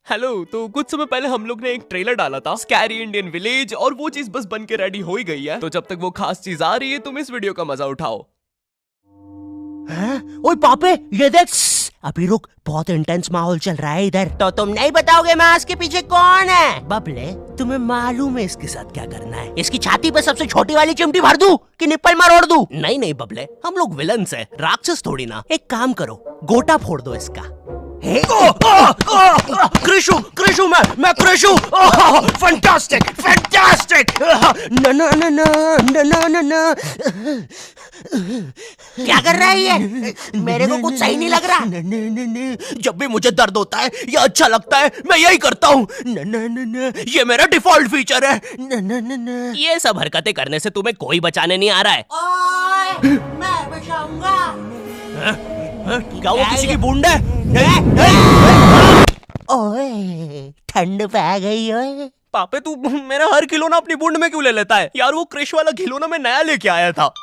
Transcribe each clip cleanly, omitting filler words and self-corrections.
Hello. तो कुछ समय पहले हम लोग ने एक ट्रेलर डाला था स्कैरी इंडियन विलेज, और वो चीज बस बन के रेडी हो ही गई है। तो जब तक वो खास चीज आ रही है तुम इस वीडियो का मजा उठाओ। ओए पापे, ये देख। अभी रुक, बहुत इंटेंस माहौल चल रहा है इधर। तो तुम नहीं बताओगे मास्क के पीछे कौन है? बबले, तुम्हें मालूम है इसके साथ क्या करना है? इसकी छाती पे सबसे छोटी वाली चिमटी भर दूं कि निप्पल मरोड़ दूं? नहीं नहीं बबले, हम लोग विलन्स हैं, राक्षस थोड़ी ना। एक काम करो, गोटा फोड़ दो इसका। कृषु, कृषु, मैं कृषु। Fantastic, fantastic. ना ना ना ना ना ना ना। क्या कर रहा है ये? मेरे को कुछ सही नहीं लग रहा। जब भी मुझे दर्द होता है या अच्छा लगता है मैं यही करता हूँ। ये मेरा डिफॉल्ट फीचर है। ये सब हरकतें करने से तुम्हें कोई बचाने नहीं आ रहा है। ओए, मैं बचाऊंगा। क्या वो किसी की बूंद है? ओए, ठंड पै गई ओए। पापे तू मेरा हर खिलौना अपनी बूंद में क्यों ले लेता है यार? वो क्रिश वाला खिलौना मैं नया लेके आया था।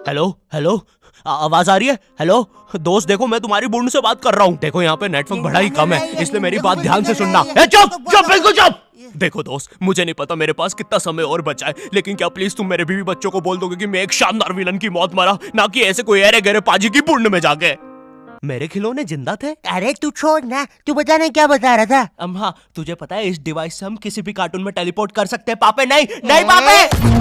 हेलो हेलो, आवाज आ रही है? हेलो दोस्त, देखो मैं तुम्हारी बूंद से बात कर रहा हूँ। देखो यहाँ पे नेटवर्क बड़ा ही कम है, इसलिए मेरी बात ध्यान से सुनना। चुप चुप, बिल्कुल चुप। देखो दोस्त, मुझे नहीं पता मेरे पास कितना समय और बचा है, लेकिन क्या प्लीज तुम मेरे बीवी बच्चों को बोल दोगे कि मैं एक शानदार विलन की मौत मरा, ना कि ऐसे कोई अरे गहरे पाजी की बूंद में जाके। मेरे खिलौने जिंदा थे? अरे तू छोड़ ना, तू बता नहीं क्या बता रहा था? हाँ, तुझे पता है इस डिवाइस से हम किसी भी कार्टून में टेलीपोर्ट कर सकते हैं। पापे नहीं नहीं पापे।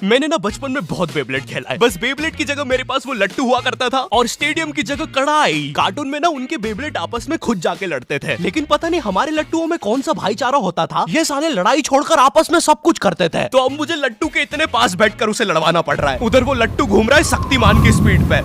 मैंने ना बचपन में बहुत बेब्लेड खेला है। बस बेब्लेड की जगह मेरे पास वो लट्टू हुआ करता था, और स्टेडियम की जगह कड़ाई। कार्टून में ना उनके बेब्लेड आपस में खुद जाके लड़ते थे, लेकिन पता नहीं हमारे लट्टुओं में कौन सा भाईचारा होता था, ये साले लड़ाई छोड़कर आपस में सब कुछ करते थे। तो अब मुझे लट्टू के इतने पास बैठकर उसे लड़वाना पड़ रहा है। उधर वो लट्टू घूम रहा है शक्तिमान की स्पीड पे।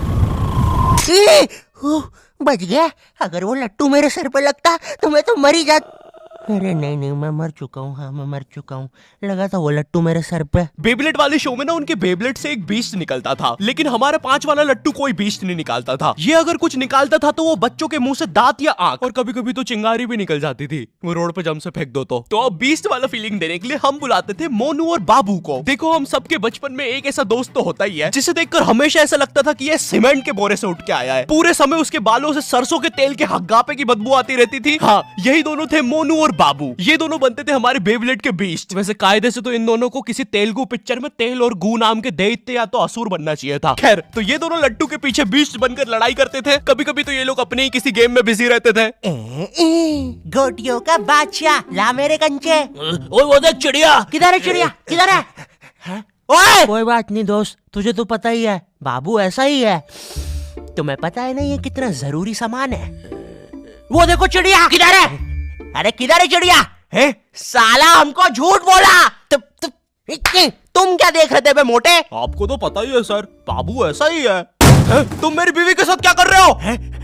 बच गया। अगर वो लट्टू मेरे सर पे लगता तो मैं तो मर ही जाता। अरे नहीं नहीं, मैं मर चुका हूँ। हाँ, मैं मर चुका हूँ। लगा था वो लट्टू मेरे सर पे। बेब्लेड वाले शो में ना उनके बेब्लेड से एक बीस्ट निकलता था, लेकिन हमारा 5 वाला लट्टू कोई बीस्ट नहीं निकालता था। ये अगर कुछ निकालता था तो वो बच्चों के मुंह से दांत या आंख, और कभी कभी तो चिंगारी भी निकल जाती थी, वो रोड पे जम से फेंक दो तो अब बीस्ट वाला फीलिंग देने के लिए हम बुलाते थे मोनू और बाबू को। देखो, हम सबके बचपन में एक ऐसा दोस्त तो होता ही है जिसे देखकर हमेशा ऐसा लगता था कि ये सीमेंट के बोरे से उठ के आया है। पूरे समय उसके बालों से सरसों के तेल के हग्गापे की बदबू आती रहती थी। हाँ, यही दोनों थे मोनू और बाबू। ये दोनों बनते थे हमारे बेब्लेड के बीस्ट। वैसे कायदे से तो इन दोनों को किसी तेलुगु पिक्चर में तेल और गू नाम के दैत्य या तो असुर बनना चाहिए था। खैर, तो ये दोनों लट्टू के पीछे बीस्ट बनकर लड़ाई करते थे। कभी कभी तो ये लोग अपने ही किसी गेम में बिजी रहते थे। गोटियों का बादशाह, ला मेरे कंचे। ओए वो देख चिड़िया। किधर है चिड़िया? किधर है? ओए, कोई बात नहीं दोस्त, तुझे तो पता ही है बाबू ऐसा ही है। तुम्हें पता है ना ये कितना जरूरी सामान है। वो देखो चिड़िया। किधर है? अरे किधर है चिड़िया? है? साला हमको झूठ बोला। तुम क्या देख रहे थे बे मोटे? आपको तो पता ही है सर, बाबू ऐसा ही है। तुम मेरी बीवी के साथ क्या कर रहे हो?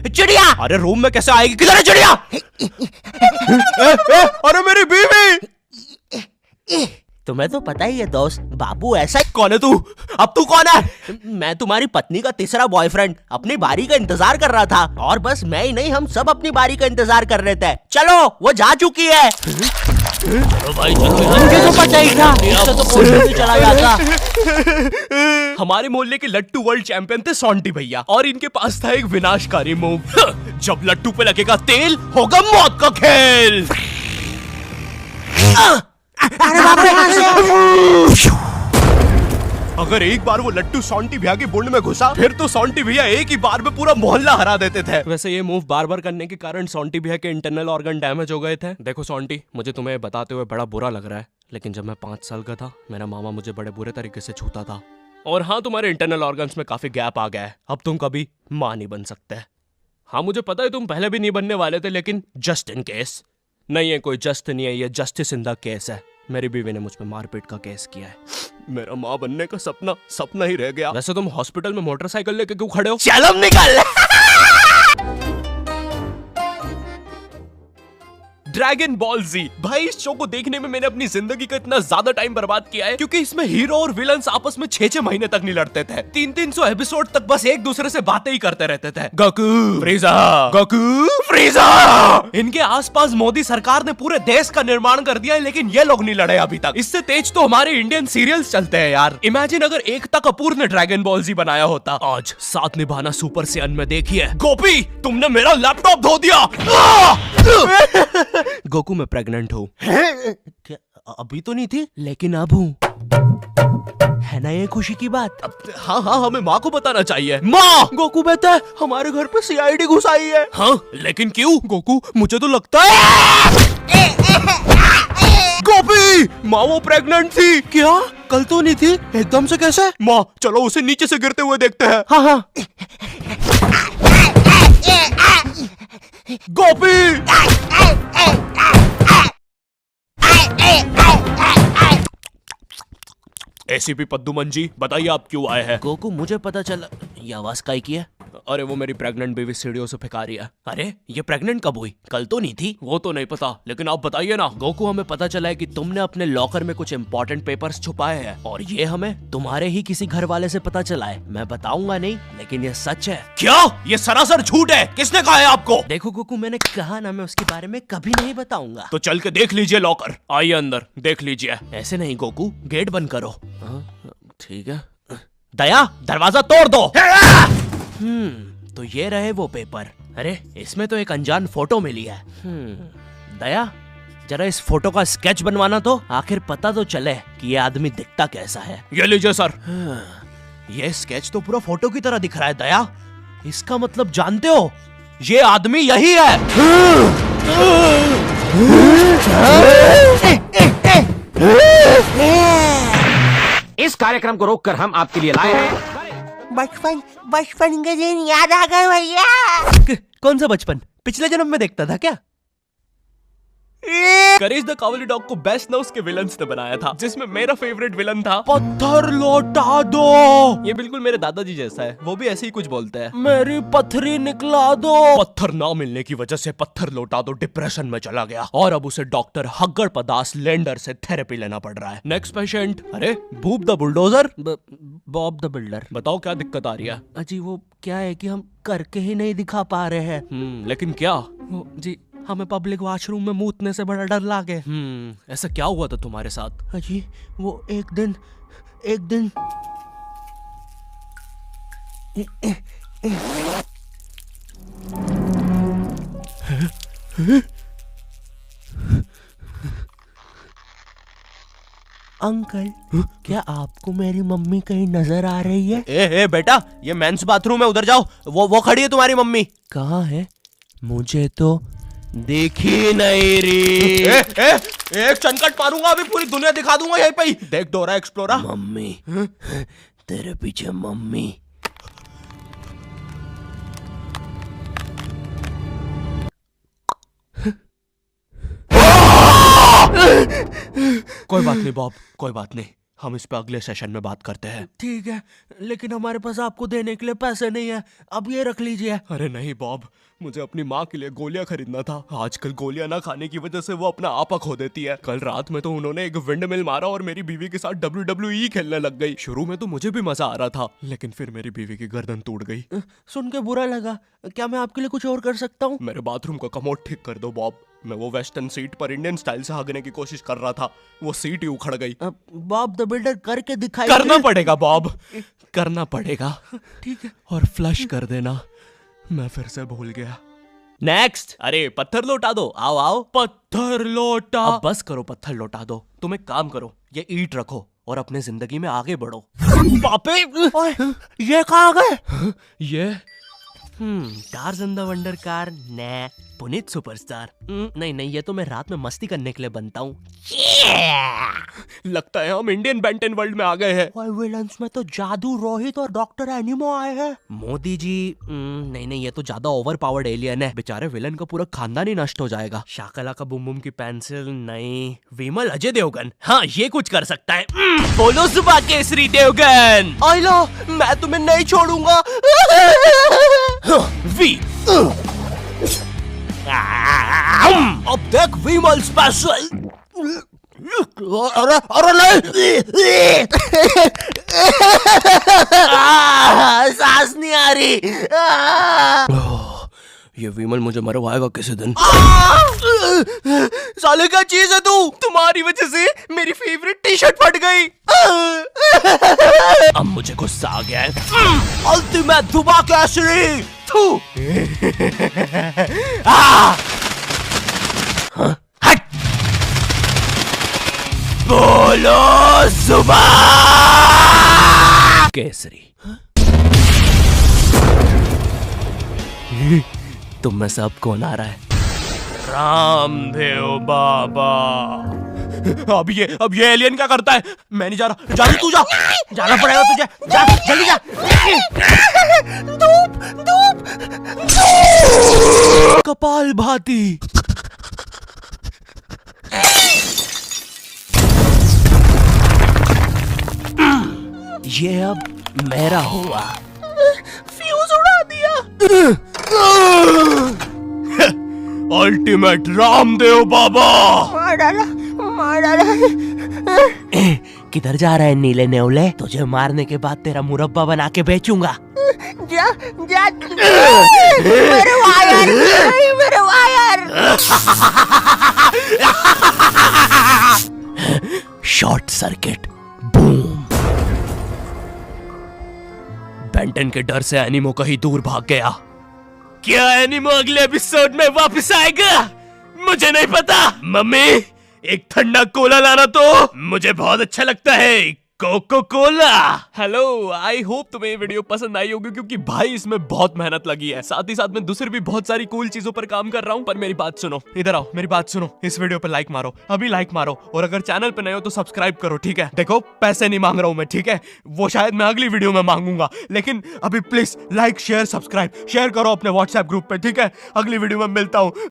चिड़िया। अरे रूम में कैसे आएगी? किधर है चिड़िया? अरे मेरी बीवी। तुम्हें तो पता ही है दोस्त, बाबू ऐसा ही। कौन है तू? अब तू कौन है? मैं तुम्हारी पत्नी का तीसरा बॉयफ्रेंड, अपनी बारी का इंतजार कर रहा था। और बस मैं ही नहीं, हम सब अपनी बारी का इंतजार कर रहे थे। चलो, वो जा चुकी है। चलो भाई चलो, मुझे तो पता ही था, इससे तो कोई नहीं चला जाता। हमारे मोहल्ले के लट्टू वर्ल्ड चैंपियन थे सोंटी भैया, और इनके पास था एक विनाशकारी मूव। जब लट्टू पे लगेगा तेल, होगा मौत का खेल। अरे बाप रे! अगर एक बार वो लट्टू सोंटी भैया की बुंड में घुसा, फिर तो सोंटी भैया एक ही बार में पूरा मोहल्ला हरा देते थे। वैसे ये मूव बार बार करने के कारण सोंटी भैया के इंटरनल ऑर्गन डैमेज हो गए थे। देखो सोंटी, मुझे तुम्हें बताते हुए बड़ा बुरा लग रहा है, लेकिन जब मैं 5 साल का था, मेरा मामा मुझे बड़े बुरे तरीके से छूता था। और हाँ, तुम्हारे इंटरनल ऑर्गन्स में काफी गैप आ गया है, अब तुम कभी मां नहीं बन सकते। हाँ, मुझे पता है तुम पहले भी नहीं बनने वाले थे, लेकिन जस्ट इन केस। नहीं है, कोई जस्ट नहीं है, ये जस्टिस इन द केस है। मेरी बीवी ने मुझ पे मारपीट का केस किया है। मेरा माँ बनने का सपना ही रह गया। वैसे तुम हॉस्पिटल में मोटरसाइकिल लेके क्यों खड़े हो? चलम निकल। ड्रैगन बॉल जी। भाई इस शो को देखने में मैंने अपनी जिंदगी का इतना ज्यादा टाइम बर्बाद किया है, क्योंकि इसमें हीरो और विलन्स आपस में 6-6 महीने तक नहीं लड़ते थे। 300 एपिसोड तक बस एक दूसरे से बातें ही करते रहते थे। Goku फ्रीजा, Goku फ्रीजा। इनके आसपास मोदी सरकार ने पूरे देश का निर्माण कर दिया है, लेकिन ये लोग नहीं लड़े अभी तक। इससे तेज तो हमारे इंडियन सीरियल्स चलते हैं यार। इमेजिन अगर एकता कपूर ने ड्रैगन बॉल जी बनाया होता। आज साथ निभाना सुपर सेयन में देखिए। गोपी तुमने मेरा लैपटॉप धो दिया। गोकू मैं प्रेग्नेंट हूँ। क्या अभी तो नहीं थी, लेकिन अब हूँ। है ना ये खुशी की बात? हाँ हाँ, हमें माँ को बताना चाहिए। माँ, गोकू बेटा हमारे घर पे सीआईडी घुस आई है। हाँ लेकिन क्यों? गोकू मुझे तो लगता है गोपी माँ वो प्रेग्नेंट थी। क्या? कल तो नहीं थी, एकदम से कैसे? माँ चलो उसे नीचे से गिरते हुए देखते हैं। हाँ हाँ। गोपी एसीपी पद्दुमन जी बताइए आप क्यों आए हैं? गोकू मुझे पता चला। ये आवाज काई की है? अरे वो मेरी प्रेग्नेंट बेबी सीढ़ियों से फेंका रही है। अरे ये प्रेग्नेंट कब हुई? कल तो नहीं थी। वो तो नहीं पता, लेकिन आप बताइए ना। गोकू हमें पता चला है कि तुमने अपने लॉकर में कुछ इम्पोर्टेंट पेपर्स छुपाए हैं, और ये हमें तुम्हारे ही किसी घर वाले से पता चला है। मैं बताऊंगा नहीं, लेकिन ये सच है। क्या? ये सरासर झूठ है। किसने कहा है आपको? देखो गोकू मैंने कहा ना, मैं उसके बारे में कभी नहीं बताऊंगा। तो चल के देख लीजिए लॉकर। आइए अंदर देख लीजिए। ऐसे नहीं गोकू, गेट बंद करो। ठीक है। दया दरवाजा तोड़ दो। तो ये रहे वो पेपर। अरे इसमें तो एक अनजान फोटो मिली है। दया जरा इस फोटो का स्केच बनवाना तो, आखिर पता तो चले कि ये आदमी दिखता कैसा है। ये लीजिए सर। ये स्केच तो पूरा फोटो की तरह दिख रहा है दया। इसका मतलब जानते हो, ये आदमी यही है। इस कार्यक्रम को रोककर हम आपके लिए लाए हैं बचपन के दिन याद आ गए भैया। कौन सा बचपन? पिछले जन्म में देखता था क्या? करेज द कावली डॉग को बेस्ट ना उसके विलन्स ने बनाया था, जिसमें मेरा फेवरेट विलन था पत्थर लौटा दो। ये बिल्कुल मेरे दादाजी जैसा है, वो भी ऐसे ही कुछ बोलते हैं। मेरी पथरी निकला दो। पत्थर ना मिलने की वजह से पत्थर लौटा दो डिप्रेशन में चला गया, और अब उसे डॉक्टर हग्गड़ पदास लेंडर से थेरेपी लेना पड़ रहा है। Next patient. अरे भूप the bulldozer. Bob the builder. बताओ क्या दिक्कत आ रही है? अजी वो क्या है कि हम करके ही नहीं दिखा पा रहे हैं। लेकिन क्या? जी हमें पब्लिक वॉशरूम में मूतने से बड़ा डर लागे। ऐसा क्या हुआ था तुम्हारे साथ? अजी वो एक दिन अंकल क्या आपको मेरी मम्मी कहीं नजर आ रही है? ए बेटा ये मेंस बाथरूम है, उधर जाओ। वो खड़ी है तुम्हारी मम्मी। कहाँ है? मुझे तो देखी नहीं रही। एक चनकट मारूंगा, अभी पूरी दुनिया दिखा दूंगा यहीं पे ही। देख डोरा एक्सप्लोरा। मम्मी तेरे पीछे मम्मी। कोई बात नहीं बॉब, कोई बात नहीं, हम इस पे अगले सेशन में बात करते हैं। ठीक है, लेकिन हमारे पास आपको देने के लिए पैसे नहीं है, अब ये रख लीजिए। अरे नहीं बॉब, मुझे अपनी माँ के लिए गोलियां खरीदना था। आजकल गोलियां ना खाने की वजह से वो अपना आपा खो देती है। कल रात में तो उन्होंने एक विंड मिल मारा और मेरी बीवी के साथ WWE खेलने लग गई। शुरू में तो मुझे भी मजा आ रहा था, लेकिन फिर मेरी बीवी की गर्दन टूट गई। सुन के बुरा लगा। क्या मैं आपके लिए कुछ और कर सकता हूँ? मेरे बाथरूम का कमोड ठीक कर दो बॉब। मैं वो वेस्टर्न सीट पर इंडियन स्टाइल से भागने की कोशिश कर रहा था, वो सीट ही उखड़ गई। बॉब द बिल्डर करके दिखाई। करना पड़ेगा बॉब, करना पड़ेगा। ठीक है। और फ्लश कर देना, मैं फिर से भूल गया। नेक्स्ट। अरे पत्थर लौटा दो। आओ आओ। पत्थर लौटा। अब बस करो, पत्थर लौटा दो। तुम एक काम करो, ये ईंट रखो और अपने जिंदगी में आगे बढ़ो। पापे ये कहाँ गए? ये टार्ज़न द वंडर कार ने पुनीत सुपरस्टार। नहीं ये तो मैं रात में मस्ती करने के लिए बनता हूँ। लगता है हम इंडियन बेंटन वर्ल्ड में आ गए हैं। और विलन्स में तो जादू रोहित और डॉक्टर एनिमो आए हैं। मोदी जी नहीं ये तो ज्यादा ओवर पावर्ड एलियन है। बेचारे विलन का पूरा खानदान ही नष्ट हो जाएगा। शाकला का बुम बुम की पेंसिल नहीं। विमल अजय देवगन, हाँ ये कुछ कर सकता है। बोलो सुबह केसरी देवगन। आइलो मैं तुम्हें नहीं छोड़ूंगा। वी अब देख वी विमल स्पेशल। अरे अरे नहीं, सांस नहीं आ रही। ये विमल मुझे मरवाएगा किसी दिन। साले क्या चीज है तू? तुम्हारी वजह से मेरी फेवरेट टी शर्ट फट गई। अब मुझे गुस्सा आ गया है। अल्टीमेट धुबा केसरी। थू। हट। बोलो जुबान केसरी। तुम में से अब कौन आ रहा है? रामदेव बाबा। अब ये एलियन क्या करता है? मैं नहीं जा रहा। जा तू जा। जाना पड़ेगा तुझे। जा जल्दी जा। धूप धूप कपाल भाती। ये अब मेरा हुआ। फ्यूज उड़ा दिया। अल्टीमेट रामदेव बाबा। मार डाला, मार डाला। किधर जा रहा है नीले नेवले? तुझे मारने के बाद तेरा मुरब्बा बना के बेचूंगा। जा जा। मेरे वायर, मेरे wire. Short circuit. Boom. Benton के डर से एनिमो कहीं दूर भाग गया। क्या एनिमो अगले एपिसोड में वापस आएगा? मुझे नहीं पता। मम्मी एक ठंडा कोला लाना तो। मुझे बहुत अच्छा लगता है Coca Cola. Hello, I hope तुम्हें ये वीडियो पसंद आई होगी, क्योंकि भाई इसमें बहुत मेहनत लगी है। साथ ही साथ में दूसरी भी बहुत सारी कूल चीजों पर काम कर रहा हूँ। पर मेरी बात सुनो, इधर आओ, मेरी बात सुनो। इस वीडियो पर लाइक मारो, अभी लाइक मारो। और अगर चैनल पे नए हो तो सब्सक्राइब करो, ठीक है? देखो पैसे नहीं मांग रहा हूँ मैं, ठीक है? वो शायद मैं अगली वीडियो में मांगूंगा, लेकिन अभी please like share subscribe share करो अपने व्हाट्सएप ग्रुप पे, ठीक है? अगली वीडियो में मिलता हूँ।